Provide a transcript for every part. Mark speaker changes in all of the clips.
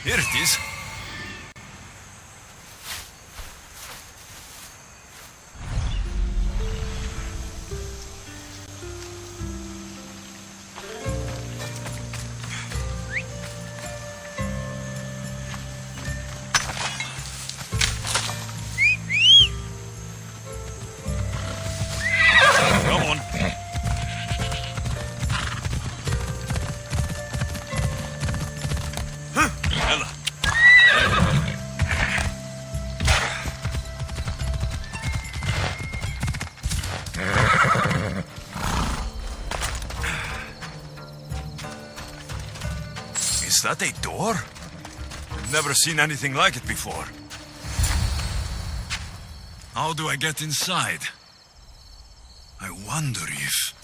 Speaker 1: Here it is. Come on. Ella. Is that a door? I've never seen anything like it before. How do I get inside? I wonder if...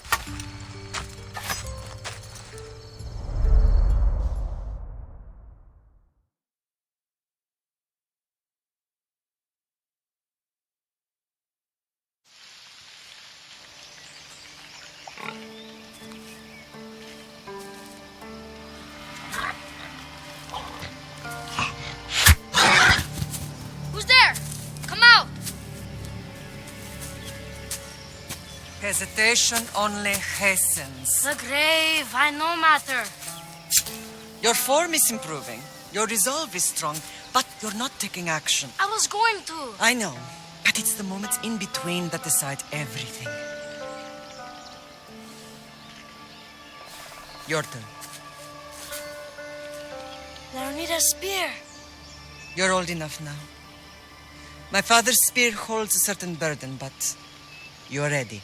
Speaker 2: Who's there? Come out!
Speaker 3: Hesitation only hastens.
Speaker 2: The grave, I no matter.
Speaker 3: Your form is improving. Your resolve is strong, but you're not taking action.
Speaker 2: I was going to.
Speaker 3: I know, but it's the moments in between that decide everything. Your turn.
Speaker 2: I need a spear.
Speaker 3: You're old enough now. My father's spear holds a certain burden, but you're ready.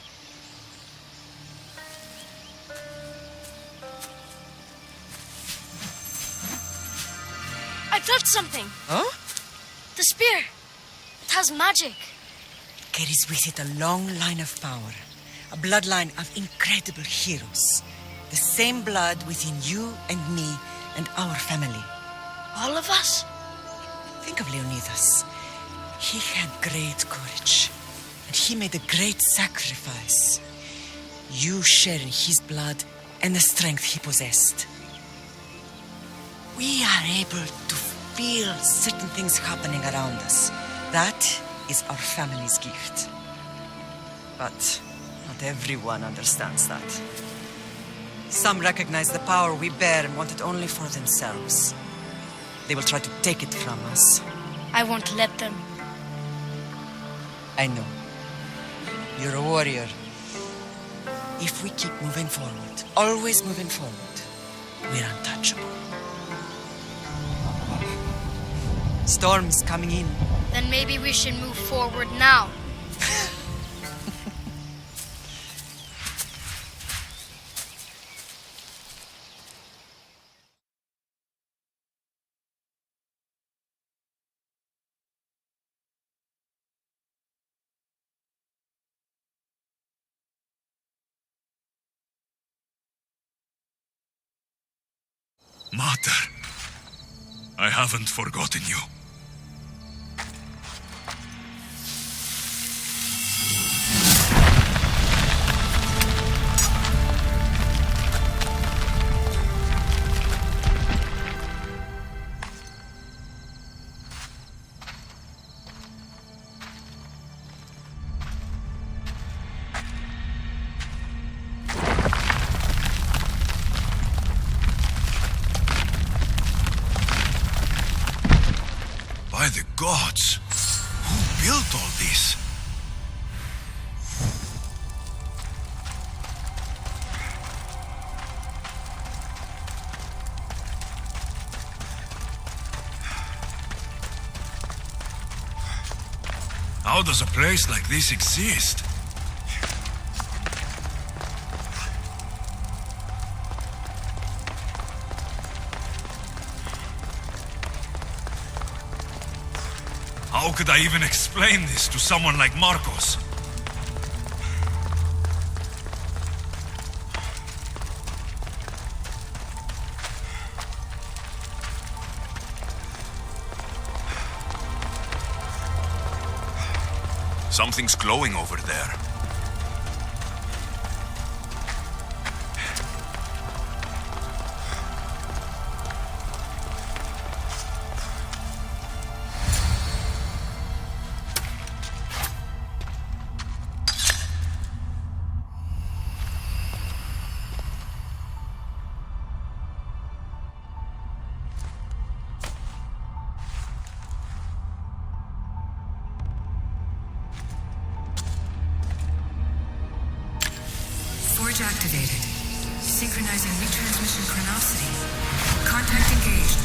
Speaker 2: I touched something.
Speaker 3: Huh?
Speaker 2: The spear. It has magic.
Speaker 3: It carries with it a long line of power. A bloodline of incredible heroes. The same blood within you and me and our family.
Speaker 2: All of us?
Speaker 3: Think of Leonidas. He had great courage. And he made a great sacrifice. You share in his blood and the strength he possessed. We are able to feel certain things happening around us. That is our family's gift. But not everyone understands that. Some recognize the power we bear and want it only for themselves. They will try to take it from us.
Speaker 2: I won't let them.
Speaker 3: I know. You're a warrior. If we keep moving forward, always moving forward, we're untouchable. Storm's coming in.
Speaker 2: Then maybe we should move forward now.
Speaker 1: Mater, I haven't forgotten you. By the gods, who built all this? How does a place like this exist? How could I even explain this to someone like Marcos? Something's glowing over there.
Speaker 4: Forge activated. Synchronizing retransmission chronicity. Contact engaged.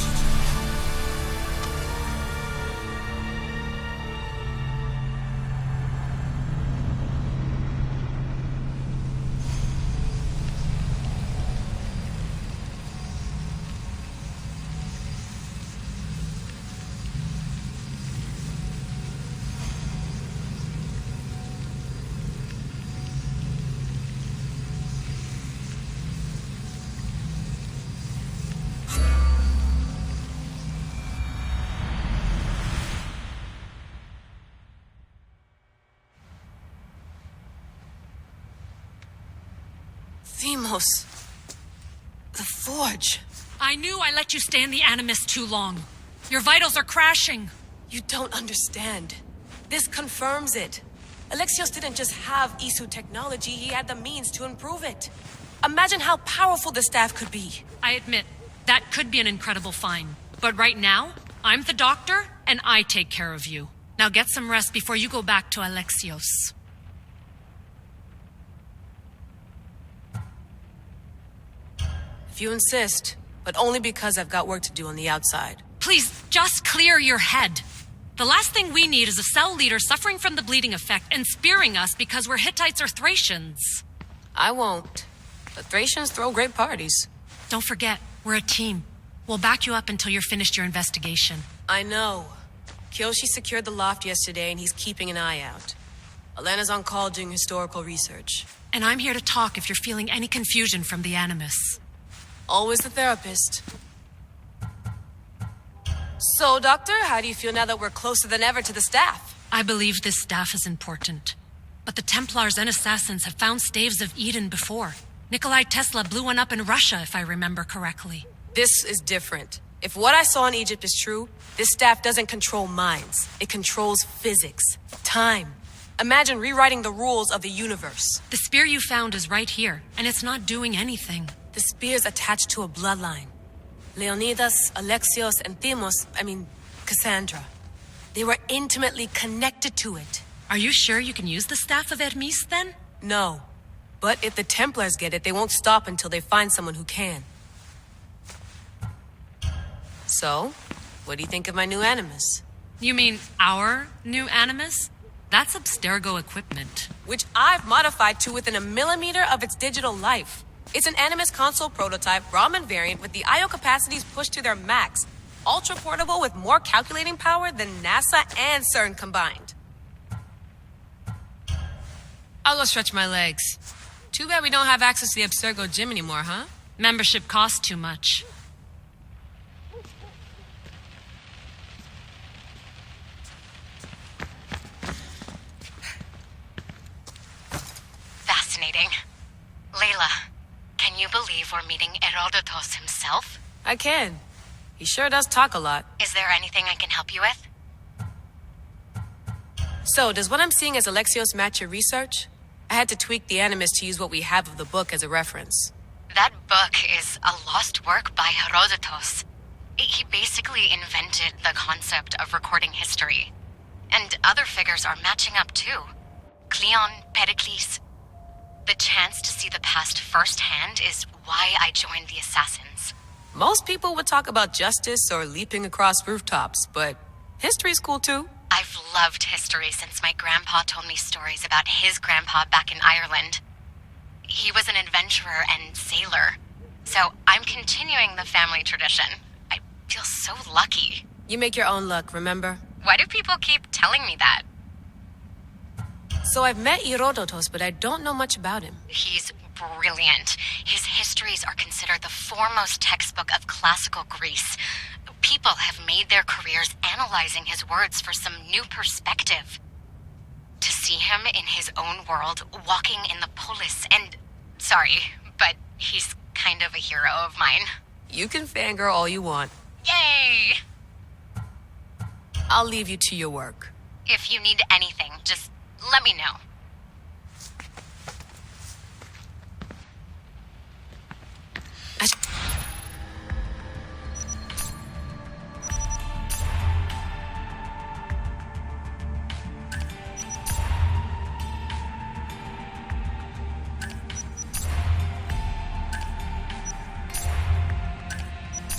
Speaker 5: Themos. The Forge.
Speaker 6: I knew I let you stay in the Animus too long. Your vitals are crashing.
Speaker 5: You don't understand. This confirms it. Alexios didn't just have Isu technology, he had the means to improve it. Imagine how powerful the staff could be.
Speaker 6: I admit, that could be an incredible find. But right now, I'm the doctor, and I take care of you. Now get some rest before you go back to Alexios.
Speaker 5: If you insist, but only because I've got work to do on the outside.
Speaker 6: Please, just clear your head. The last thing we need is a cell leader suffering from the bleeding effect and spearing us because we're Hittites or Thracians.
Speaker 5: I won't. The Thracians throw great parties.
Speaker 6: Don't forget, we're a team. We'll back you up until you're finished your investigation.
Speaker 5: I know. Kyoshi secured the loft yesterday and he's keeping an eye out. Elena's on call doing historical research.
Speaker 6: And I'm here to talk if you're feeling any confusion from the Animus.
Speaker 5: Always the therapist. So, Doctor, how do you feel now that we're closer than ever to the staff?
Speaker 6: I believe this staff is important. But the Templars and Assassins have found staves of Eden before. Nikolai Tesla blew one up in Russia, if I remember correctly.
Speaker 5: This is different. If what I saw in Egypt is true, this staff doesn't control minds. It controls physics, time. Imagine rewriting the rules of the universe.
Speaker 6: The spear you found is right here, and it's not doing anything.
Speaker 5: The spear's attached to a bloodline. Leonidas, Alexios, and Cassandra. They were intimately connected to it.
Speaker 6: Are you sure you can use the Staff of Hermes, then?
Speaker 5: No. But if the Templars get it, they won't stop until they find someone who can. So, what do you think of my new Animus?
Speaker 6: You mean our new Animus? That's Abstergo equipment.
Speaker 5: Which I've modified to within a millimeter of its digital life. It's an Animus console prototype Raman variant with the I/O capacities pushed to their max. Ultra portable with more calculating power than NASA and CERN combined. I'll go stretch my legs. Too bad we don't have access to the Abstergo gym anymore, huh?
Speaker 6: Membership costs too much.
Speaker 7: Fascinating. Layla, can you believe we're meeting Herodotus himself?
Speaker 5: I can. He sure does talk a lot.
Speaker 7: Is there anything I can help you with?
Speaker 5: So, does what I'm seeing as Alexios match your research? I had to tweak the Animus to use what we have of the book as a reference.
Speaker 7: That book is a lost work by Herodotus. He basically invented the concept of recording history. And other figures are matching up too. Cleon, Pericles. The chance to see the past firsthand is why I joined the Assassins.
Speaker 5: Most people would talk about justice or leaping across rooftops, but history's cool too.
Speaker 7: I've loved history since my grandpa told me stories about his grandpa back in Ireland. He was an adventurer and sailor, so I'm continuing the family tradition. I feel so lucky.
Speaker 5: You make your own luck, remember?
Speaker 7: Why do people keep telling me that?
Speaker 5: So I've met Herodotus, but I don't know much about him.
Speaker 7: He's brilliant. His histories are considered the foremost textbook of classical Greece. People have made their careers analyzing his words for some new perspective. To see him in his own world, walking in the polis, and... Sorry, but he's kind of a hero of mine.
Speaker 5: You can fangirl all you want.
Speaker 7: Yay!
Speaker 5: I'll leave you to your work.
Speaker 7: If you need anything, just let me know.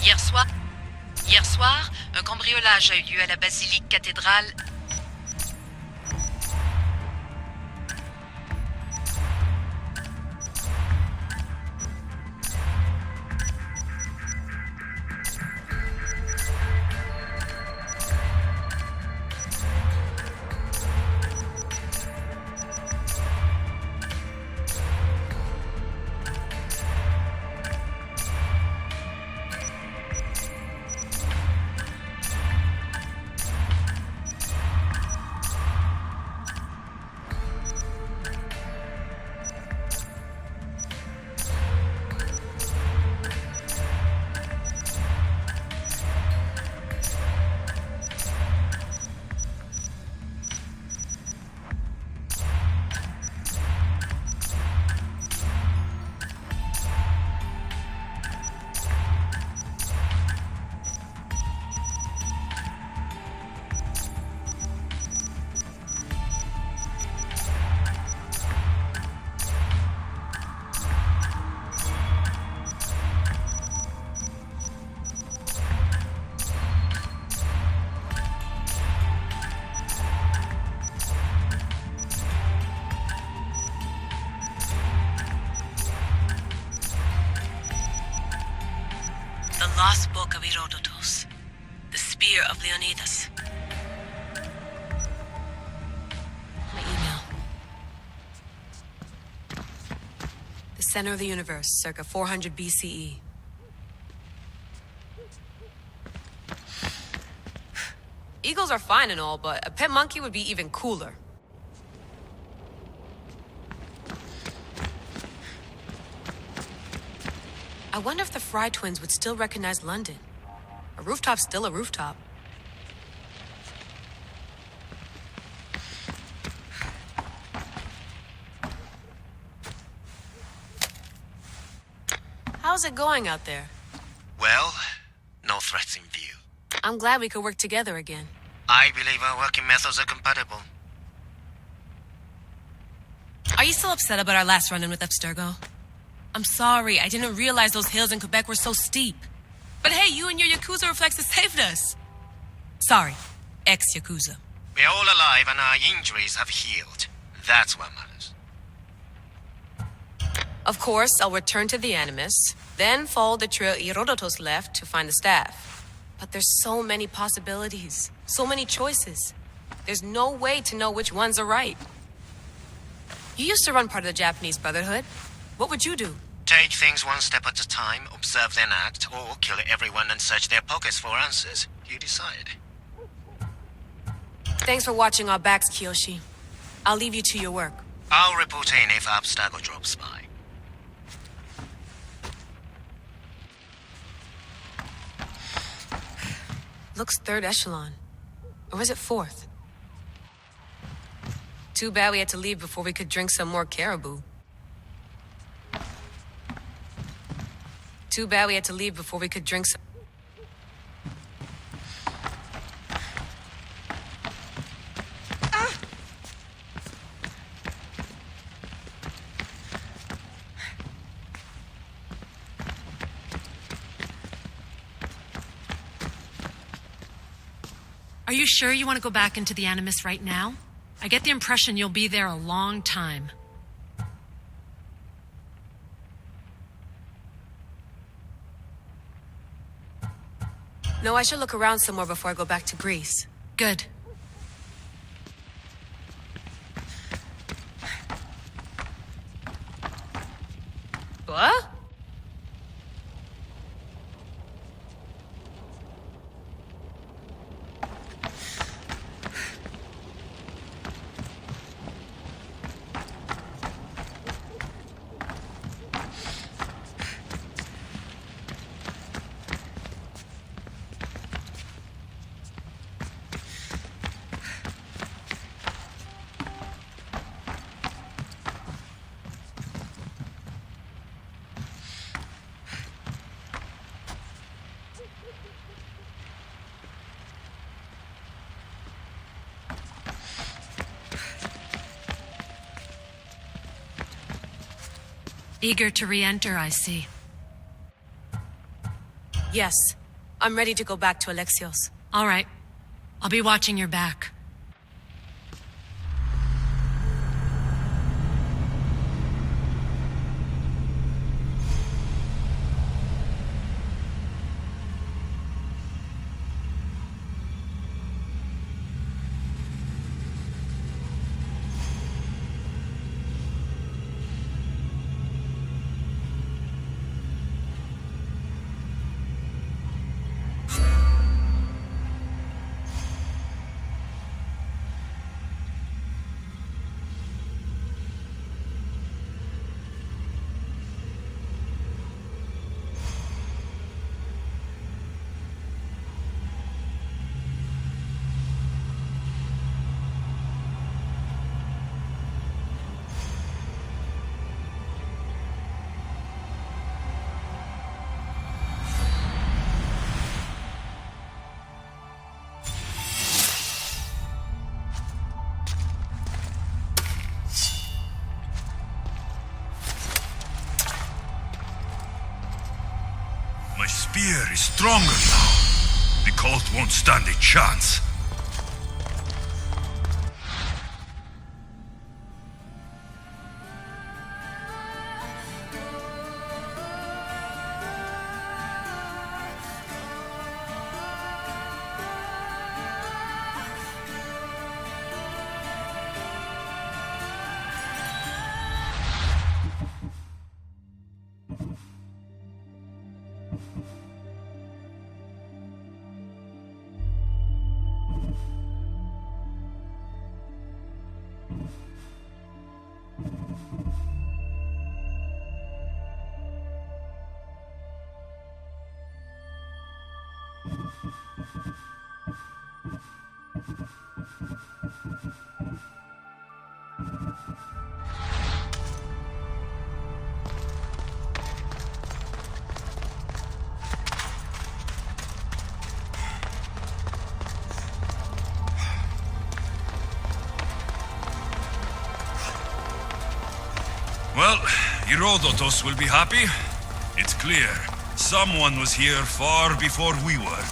Speaker 8: Hier soir, un cambriolage a eu lieu à la basilique cathédrale.
Speaker 5: The Lost Book of Herodotus. The Spear of Leonidas. My email. The center of the universe, circa 400 BCE. Eagles are fine and all, but a pet monkey would be even cooler. I wonder if the Fry twins would still recognize London. A rooftop's still a rooftop. How's it going out there?
Speaker 9: Well, no threats in view.
Speaker 5: I'm glad we could work together again.
Speaker 9: I believe our working methods are compatible.
Speaker 5: Are you still upset about our last run-in with Abstergo? I'm sorry, I didn't realize those hills in Quebec were so steep. But hey, you and your Yakuza reflexes saved us. Sorry, ex-Yakuza.
Speaker 9: We're all alive and our injuries have healed. That's what matters.
Speaker 5: Of course, I'll return to the Animus, then follow the trail Herodotus left to find the staff. But there's so many possibilities, so many choices. There's no way to know which ones are right. You used to run part of the Japanese Brotherhood. What would you do?
Speaker 9: Take things one step at a time, observe then act, or kill everyone and search their pockets for answers. You decide.
Speaker 5: Thanks for watching our backs, Kiyoshi. I'll leave you to your work.
Speaker 9: I'll report in if Abstergo drops by.
Speaker 5: Looks third echelon. Or is it fourth? Too bad we had to leave before we could drink some more caribou. Too bad we had to leave before we could drink some...
Speaker 6: Are you sure you want to go back into the Animus right now? I get the impression you'll be there a long time.
Speaker 5: No, I should look around somewhere before I go back to Greece.
Speaker 6: Good.
Speaker 5: What?
Speaker 6: Eager to re-enter, I see.
Speaker 5: Yes. I'm ready to go back to Alexios.
Speaker 6: All right. I'll be watching your back.
Speaker 1: My spear is stronger now. The cult won't stand a chance. Well, Herodotus will be happy. It's clear. Someone was here far before we were.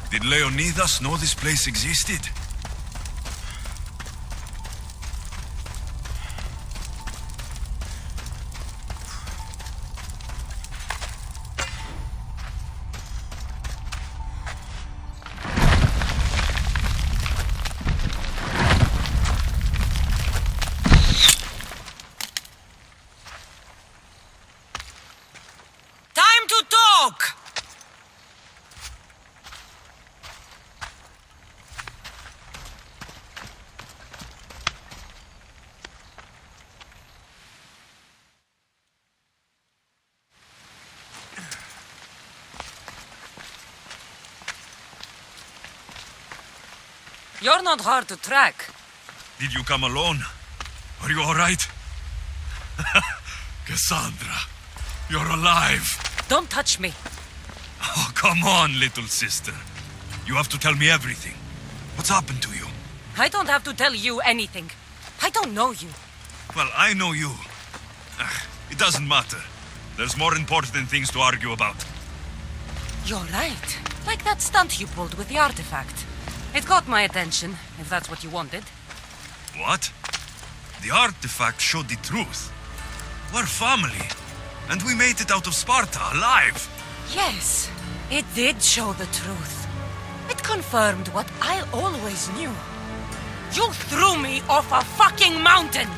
Speaker 1: Did Leonidas know this place existed?
Speaker 3: Time to talk! You're not hard to track.
Speaker 1: Did you come alone? Are you all right? Cassandra, you're alive.
Speaker 3: Don't touch me.
Speaker 1: Oh, come on, little sister. You have to tell me everything. What's happened to you?
Speaker 3: I don't have to tell you anything. I don't know you.
Speaker 1: Well, I know you. It doesn't matter. There's more important things to argue about.
Speaker 3: You're right. Like that stunt you pulled with the artifact. It caught my attention, if that's what you wanted.
Speaker 1: What? The artifact showed the truth. We're family. And we made it out of Sparta alive.
Speaker 3: Yes, it did show the truth. It confirmed what I always knew. You threw me off a fucking mountain!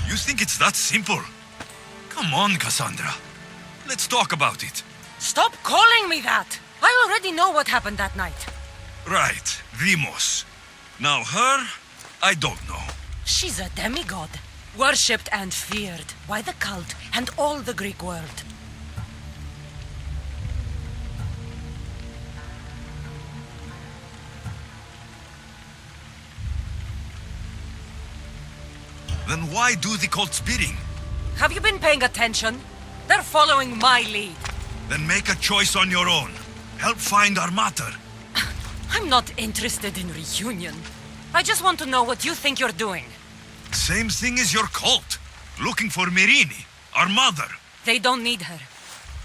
Speaker 1: You think it's that simple? Come on, Cassandra. Let's talk about it.
Speaker 3: Stop calling me that! I already know what happened that night.
Speaker 1: Right, Demos. Now her, I don't know.
Speaker 3: She's a demigod. Worshipped and feared by the cult and all the Greek world.
Speaker 1: Then why do the cult's bidding?
Speaker 3: Have you been paying attention? They're following my lead.
Speaker 1: Then make a choice on your own. Help find our mater.
Speaker 3: I'm not interested in reunion. I just want to know what you think you're doing.
Speaker 1: Same thing as your cult. Looking for Mirini, our mother.
Speaker 3: They don't need her.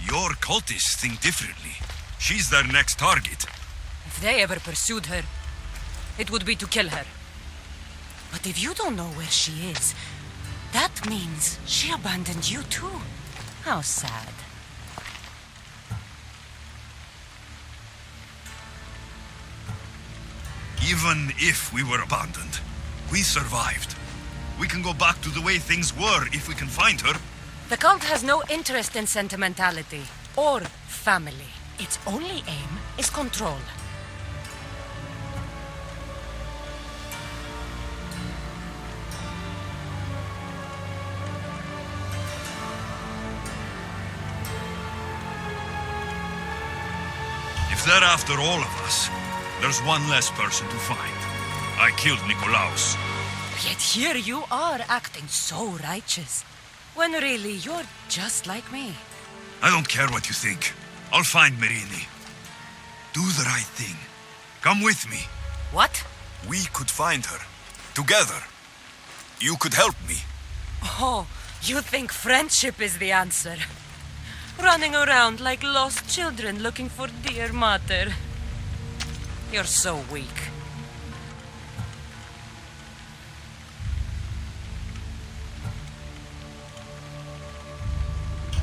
Speaker 1: Your cultists think differently. She's their next target.
Speaker 3: If they ever pursued her, it would be to kill her. But if you don't know where she is, that means she abandoned you too. How sad.
Speaker 1: Even if we were abandoned, we survived. We can go back to the way things were if we can find her.
Speaker 3: The cult has no interest in sentimentality or family. Its only aim is control.
Speaker 1: If they're after all of us, there's one less person to find. I killed Nikolaos.
Speaker 3: Yet here you are acting so righteous, when really you're just like me.
Speaker 1: I don't care what you think. I'll find Mirini. Do the right thing. Come with me.
Speaker 3: What?
Speaker 1: We could find her. Together. You could help me.
Speaker 3: Oh, you think friendship is the answer? Running around like lost children looking for dear mater. You're so weak.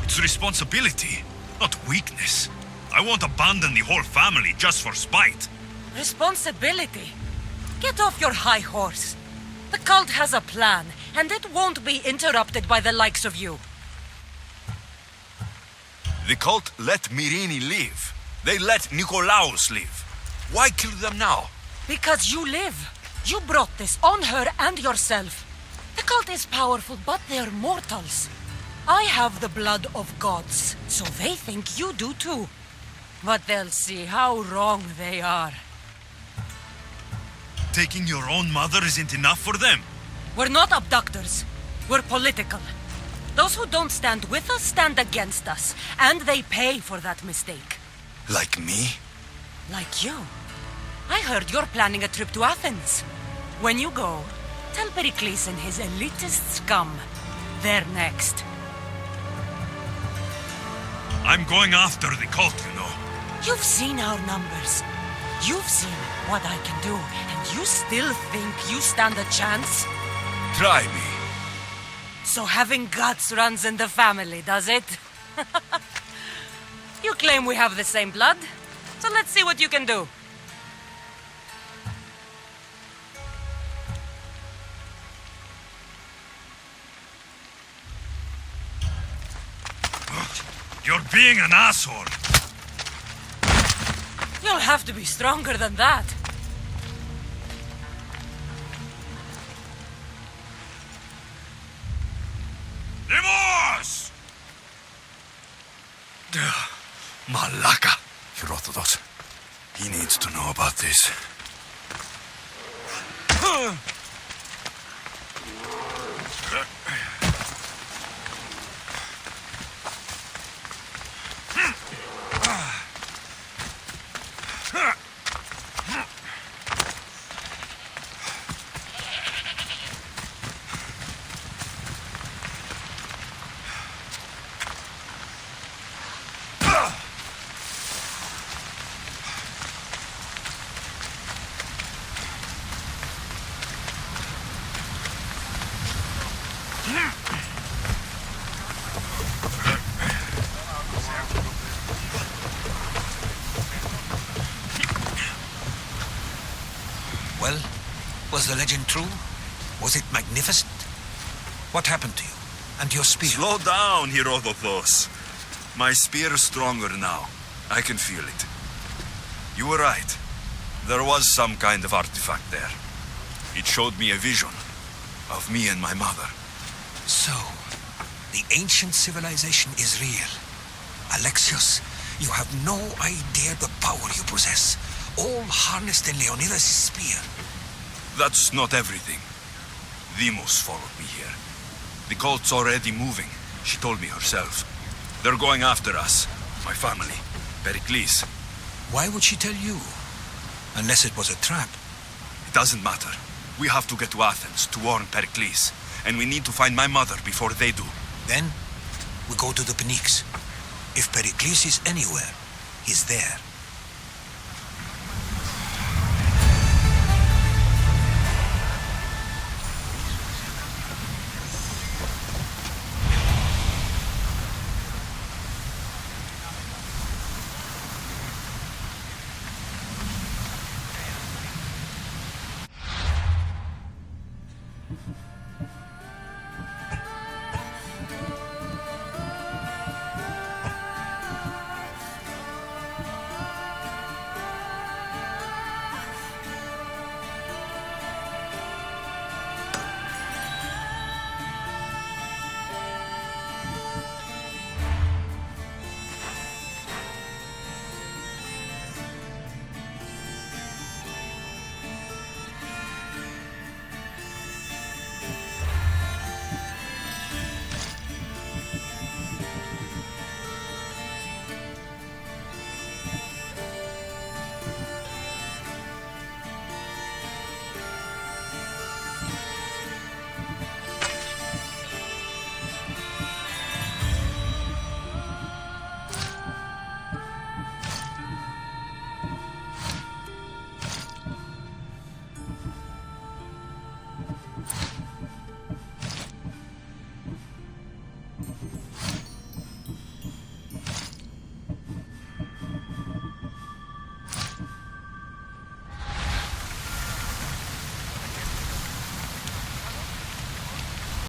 Speaker 1: It's responsibility, not weakness. I won't abandon the whole family just for spite.
Speaker 3: Responsibility? Get off your high horse. The cult has a plan, and it won't be interrupted by the likes of you.
Speaker 1: The cult let Mirini live. They let Nikolaos live. Why kill them now?
Speaker 3: Because you live. You brought this on her and yourself. The cult is powerful, but they're mortals. I have the blood of gods, so they think you do too. But they'll see how wrong they are.
Speaker 1: Taking your own mother isn't enough for them.
Speaker 3: We're not abductors. We're political. Those who don't stand with us stand against us, and they pay for that mistake.
Speaker 1: Like me?
Speaker 3: Like you. I heard you're planning a trip to Athens. When you go, tell Pericles and his elitist scum they're next.
Speaker 1: I'm going after the cult, you know.
Speaker 3: You've seen our numbers. You've seen what I can do, and you still think you stand a chance?
Speaker 1: Try me.
Speaker 3: So having guts runs in the family, does it? You claim we have the same blood, so let's see what you can do.
Speaker 1: You're being an asshole.
Speaker 3: You'll have to be stronger than that.
Speaker 1: Demos! Malaka. Herodotus. He needs to know about this.
Speaker 10: Well, was the legend true? Was it magnificent? What happened to you? And your spear?
Speaker 1: Slow down, Herodotus. My spear is stronger now. I can feel it. You were right. There was some kind of artifact there. It showed me a vision of me and my mother.
Speaker 10: So, the ancient civilization is real. Alexios, you have no idea the power you possess. All harnessed in Leonidas' spear.
Speaker 1: That's not everything. Demos followed me here. The cult's already moving. She told me herself. They're going after us. My family. Pericles.
Speaker 10: Why would she tell you? Unless it was a trap.
Speaker 1: It doesn't matter. We have to get to Athens to warn Pericles. And we need to find my mother before they do.
Speaker 10: Then, we go to the Pnyx. If Pericles is anywhere, he's there.